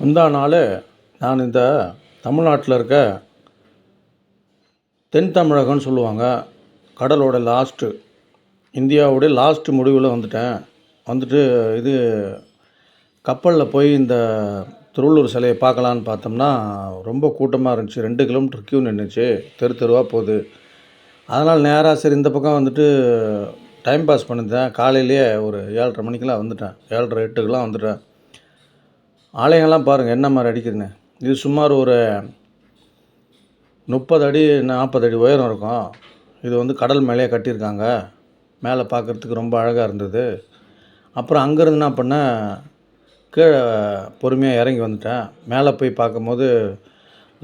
முந்தா நாள் நான் இந்த தமிழ்நாட்டில் இருக்க தென் தமிழகம்னு சொல்லுவாங்க, கடலோட லாஸ்ட்டு, இந்தியாவுடைய லாஸ்ட்டு முடிவில் வந்துட்டு இது கப்பலில் போய் இந்த திருவள்ளுவர் சிலையை பார்க்கலான்னு பார்த்தோம்னா ரொம்ப கூட்டமாக இருந்துச்சு. 2 கிலோமீட்டர் கியூ நின்றுச்சு, தெரு தெருவாக போகுது. அதனால் நேராக சரி இந்த பக்கம் வந்துட்டு டைம் பாஸ் பண்ணியிருந்தேன். காலையிலேயே ஒரு 7:30 மணிக்கெலாம் வந்துட்டேன், 7:30 8க்கெலாம் வந்துட்டேன். ஆலயங்கள்லாம் பாருங்கள் என்ன மாதிரி அடிக்குதுன்னு. இது சுமார் ஒரு 30 அடி 40 அடி உயரம் இருக்கும். இது வந்து கடல் மேலேயே கட்டியிருக்காங்க. மேலே பார்க்குறதுக்கு ரொம்ப அழகாக இருந்தது. அப்புறம் அங்கேருந்து என்ன பண்ணேன், கீழே பொறுமையாக இறங்கி வந்துட்டேன். மேலே போய் பார்க்கும்போது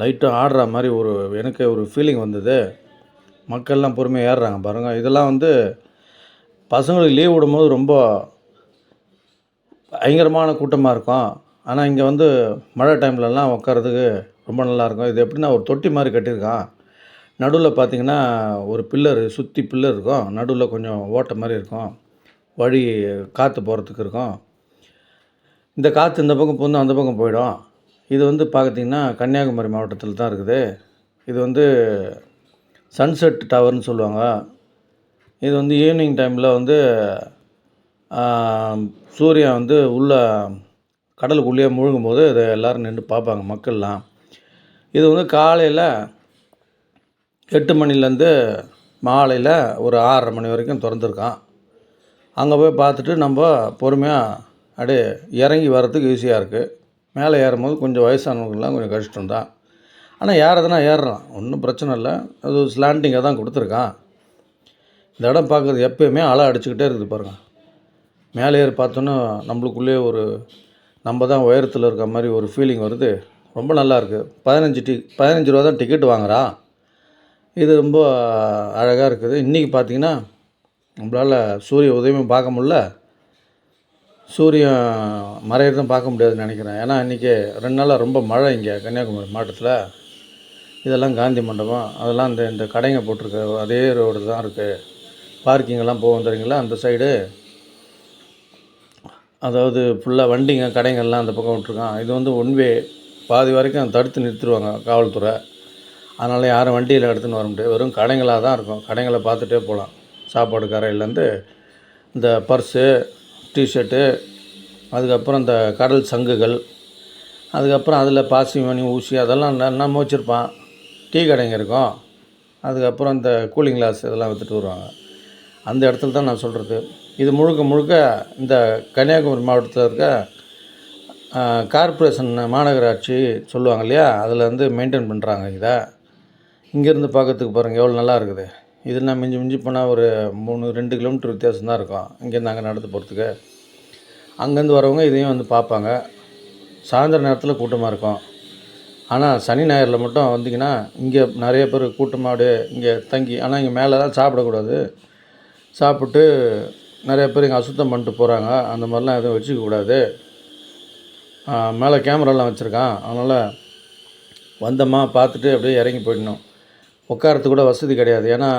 லைட்டாக ஆடுற மாதிரி எனக்கு ஒரு ஃபீலிங் வந்தது. மக்கள்லாம் பொறுமையாக ஏறுறாங்க பாருங்கள். இதெல்லாம் வந்து பசங்களுக்கு லீவ் விடும்போது ரொம்ப பயங்கரமான கூட்டமாக இருக்கும். ஆனால் இங்கே வந்து மழை டைம்லலாம் உட்காரதுக்கு ரொம்ப நல்லாயிருக்கும். இது எப்படின்னா ஒரு தொட்டி மாதிரி கட்டியிருக்கான். நடுவில் பார்த்திங்கன்னா ஒரு பில்லர், சுற்றி பில்லர் இருக்கும். நடுவில் கொஞ்சம் ஓட்டை மாதிரி இருக்கும். வழி காற்று போகிறதுக்கு இருக்கும். இந்த காற்று இந்த பக்கம் பூந்து அந்த பக்கம் போயிடும். இது வந்து பார்த்திங்கன்னா கன்னியாகுமரி மாவட்டத்தில் தான் இருக்குது. இது வந்து சன்செட் டவர்னு சொல்லுவாங்க. இது வந்து ஈவினிங் டைமில் வந்து சூரியன் வந்து உள்ளே கடலுக்குள்ளேயே முழுகும்போது இதை எல்லோரும் நின்று பார்ப்பாங்க மக்கள்லாம். இது வந்து காலையில் 8 மணிலேருந்து மாலையில் ஒரு 6:30 மணி வரைக்கும் திறந்துருக்கான். அங்கே போய் பார்த்துட்டு நம்ம பொறுமையாக அப்படியே இறங்கி வர்றதுக்கு ஈஸியாக இருக்குது. மேலே ஏறும்போது கொஞ்சம் வயசானவங்களாம் கொஞ்சம் கஷ்டம்தான். ஆனால் ஏறதுனா ஏறுறான், ஒன்றும் பிரச்சனை இல்லை. அது ஸ்லாண்டிங்காக தான் கொடுத்துருக்கான். இந்த இடம் பார்க்குறது எப்போயுமே அலை அடிச்சுக்கிட்டே இருக்குது பாருங்கள். மேலே ஏறி பார்த்தோன்னா நம்மளுக்குள்ளே நம்ம தான் உயரத்தில் இருக்க மாதிரி ஒரு ஃபீலிங் வருது. ரொம்ப நல்லாயிருக்கு. 15 ரூபா தான் டிக்கெட் வாங்குகிறான். இது ரொம்ப அழகாக இருக்குது. இன்றைக்கி பார்த்திங்கன்னா நம்மளால் சூரிய உதயமும் பார்க்க முடில, சூரியன் மறையிறதும் பார்க்க முடியாதுன்னு நினைக்கிறேன். ஏன்னா இன்றைக்கி 2 நாளாக ரொம்ப மழை இங்கே கன்னியாகுமரி மாவட்டத்தில். இதெல்லாம் காந்தி மண்டபம், அதெல்லாம் இந்த கடைங்க போட்டிருக்க அதே ரோடு தான் இருக்குது. பார்க்கிங்கெல்லாம் போகும் தெரியுங்களா அந்த சைடு. அதாவது ஃபுல்லாக வண்டிங்க கடைங்கள்லாம் அந்த பக்கம் விட்ருக்கான். இது வந்து ஒன்வே, பாதி வரைக்கும் தடுத்து நிறுத்திடுவாங்க காவல்துறை. அதனால் யாரும் வண்டியில் எடுத்துன்னு வர முடியாது. வெறும் கடைங்களாக தான் இருக்கும். கடைங்களை பார்த்துட்டே போகலாம். சாப்பாடு கரையிலேருந்து இந்த பர்ஸு, டிஷர்ட்டு, அதுக்கப்புறம் இந்த கடல் சங்குகள், அதுக்கப்புறம் அதில் பாசி மணி ஊசி அதெல்லாம் நம்ம வச்சுருப்பான். டீ கடைங்க இருக்கும். அதுக்கப்புறம் இந்த கூலிங் கிளாஸ் இதெல்லாம் விற்றுட்டு வருவாங்க. அந்த இடத்துல தான் நான் சொல்கிறது. இது முழுக்க இந்த கன்னியாகுமரி மாவட்டத்தில் இருக்க கார்ப்பரேஷன் மாநகராட்சி சொல்லுவாங்க இல்லையா, அதில் வந்து மெயின்டைன் பண்ணுறாங்க இதை. இங்கேருந்து பார்க்கறதுக்கு பாருங்கள் எவ்வளோ நல்லா இருக்குது. இது நான் மிஞ்சி போனால் ஒரு 2 கிலோமீட்டர் வித்தியாசம் தான் இருக்கும் இங்கேருந்து அங்கே நடந்து போகிறதுக்கு. அங்கேருந்து வரவங்க இதையும் வந்து பார்ப்பாங்க. சாயந்தர நேரத்தில் கூட்டமாக இருக்கும். ஆனால் சனி ஞாயிறில் மட்டும் வந்திங்கன்னா இங்கே நிறைய பேர் கூட்டமாக இங்கே தங்கி, ஆனால் இங்கே மேலே தான் சாப்பிடக்கூடாது. சாப்பிட்டு நிறைய பேர் இங்கே அசுத்தம் பண்ணிட்டு போகிறாங்க. அந்த மாதிரிலாம் எதுவும் வச்சுக்கக்கூடாது. மேலே கேமராலாம் வச்சுருக்கான். அதனால் வந்தோமா பார்த்துட்டு அப்படியே இறங்கி போயிடணும். உட்காரத்துக்கு கூட வசதி கிடையாது. ஏன்னா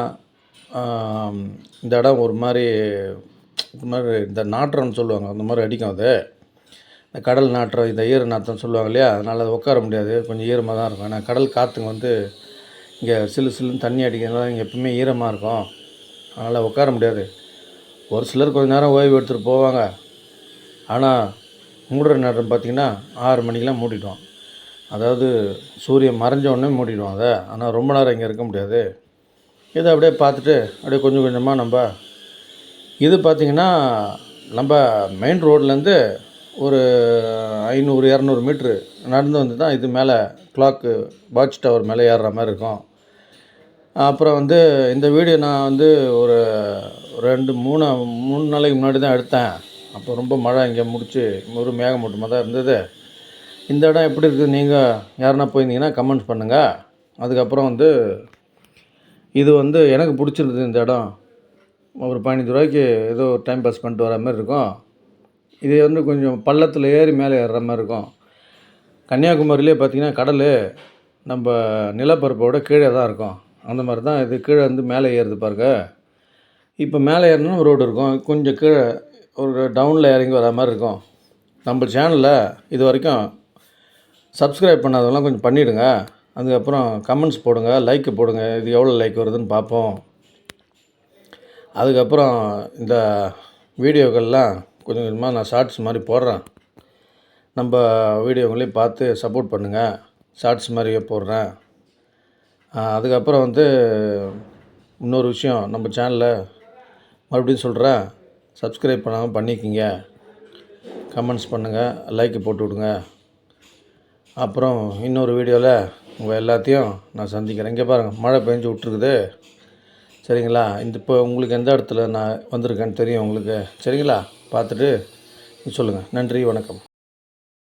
இந்த இடம் ஒரு மாதிரி இந்த நாற்றம்னு சொல்லுவாங்க, அந்த மாதிரி அடிக்கும். அது இந்த கடல் நாற்றம், இந்த ஈர நாற்றம் சொல்லுவாங்க இல்லையா, அதனால் அது உட்கார முடியாது. கொஞ்சம் ஈரமாக தான் இருக்கும். ஏன்னா கடல் காற்றுங்க வந்து இங்கே சில்லுன்னு தண்ணி அடிக்கிறதுனால இங்கே எப்பவுமே ஈரமாக இருக்கும். அதனால் உட்கார முடியாது. ஒரு சிலர் கொஞ்சம் நேரம் ஓய்வு எடுத்துகிட்டு போவாங்க. ஆனால் மூடுற நேரம் பார்த்திங்கன்னா 6 மணிக்கெலாம் மூடிட்டோம். அதாவது சூரியன் மறைஞ்ச உடனே மூடிடும் அதை. ஆனால் ரொம்ப நேரம் இங்கே இருக்க முடியாது. இதை அப்படியே பார்த்துட்டு அப்படியே கொஞ்சம் கொஞ்சமாக இது பார்த்திங்கன்னா நம்ம மெயின் ரோட்லேருந்து ஒரு 500-200 மீட்ரு நடந்து வந்து தான் இது மேலே கிளாக்கு வாட்ச் டவர் மேலே ஏறுற மாதிரி இருக்கும். அப்புறம் வந்து இந்த வீடியோ நான் வந்து ஒரு 3 நாளைக்கு முன்னாடி தான் எடுத்தேன். அப்போ ரொம்ப மழை இங்கே முடிச்சு ஒரு மேகமூட்டமாக தான் இருந்தது. இந்த இடம் எப்படி இருக்குது, நீங்கள் யாருன்னா போயிருந்தீங்கன்னா கமெண்ட்ஸ் பண்ணுங்கள். அதுக்கப்புறம் வந்து இது வந்து எனக்கு பிடிச்சிருந்தது. இந்த இடம் ஒரு 15 ரூபாய்க்கு ஏதோ டைம் பாஸ் பண்ணிட்டு வர மாதிரி இருக்கும். இது வந்து கொஞ்சம் பள்ளத்தில் ஏறி மேலே ஏறுற மாதிரி இருக்கும். கன்னியாகுமரியிலே பார்த்திங்கன்னா கடல் நம்ம நிலப்பரப்போட கீழே தான் இருக்கும். அந்த மாதிரி தான் இது கீழே வந்து மேலே ஏறுது பாருங்க. இப்போ மேலே ஏறணும்னா ரோடு இருக்கும். கொஞ்சம் கீழே ஒரு டவுனில் இறங்கி வர மாதிரி இருக்கும். நம்ம சேனலில் இது வரைக்கும் சப்ஸ்கிரைப் பண்ணாதவங்களாம் கொஞ்சம் பண்ணிவிடுங்க. அதுக்கப்புறம் கமெண்ட்ஸ் போடுங்க, லைக்கு போடுங்க. இது எவ்வளோ லைக் வருதுன்னு பார்ப்போம். அதுக்கப்புறம் இந்த வீடியோக்கள்லாம் கொஞ்சம் கொஞ்சமாக நான் ஷார்ட்ஸ் மாதிரி போடுறேன். நம்ம வீடியோங்களையும் பார்த்து சப்போர்ட் பண்ணுங்கள். ஷார்ட்ஸ் மாதிரியே போடுறேன். அதுக்கப்புறம் வந்து இன்னொரு விஷயம், நம்ம சேனலில் மறுபடியும் சொல்கிறேன், சப்ஸ்கிரைப் பண்ணாமல் பண்ணிக்கிங்க. கமெண்ட்ஸ் பண்ணுங்கள், லைக்கு போட்டு விடுங்க. அப்புறம் இன்னொரு வீடியோவில் உங்கள் எல்லாத்தையும் நான் சந்திக்கிறேன். இங்கே பாருங்கள், மழை பெஞ்சு விட்ருக்குது. சரிங்களா? இப்போ உங்களுக்கு எந்த இடத்துல நான் வந்திருக்கேன்னு தெரியும் உங்களுக்கு. சரிங்களா? பார்த்துட்டு சொல்லுங்கள். நன்றி, வணக்கம்.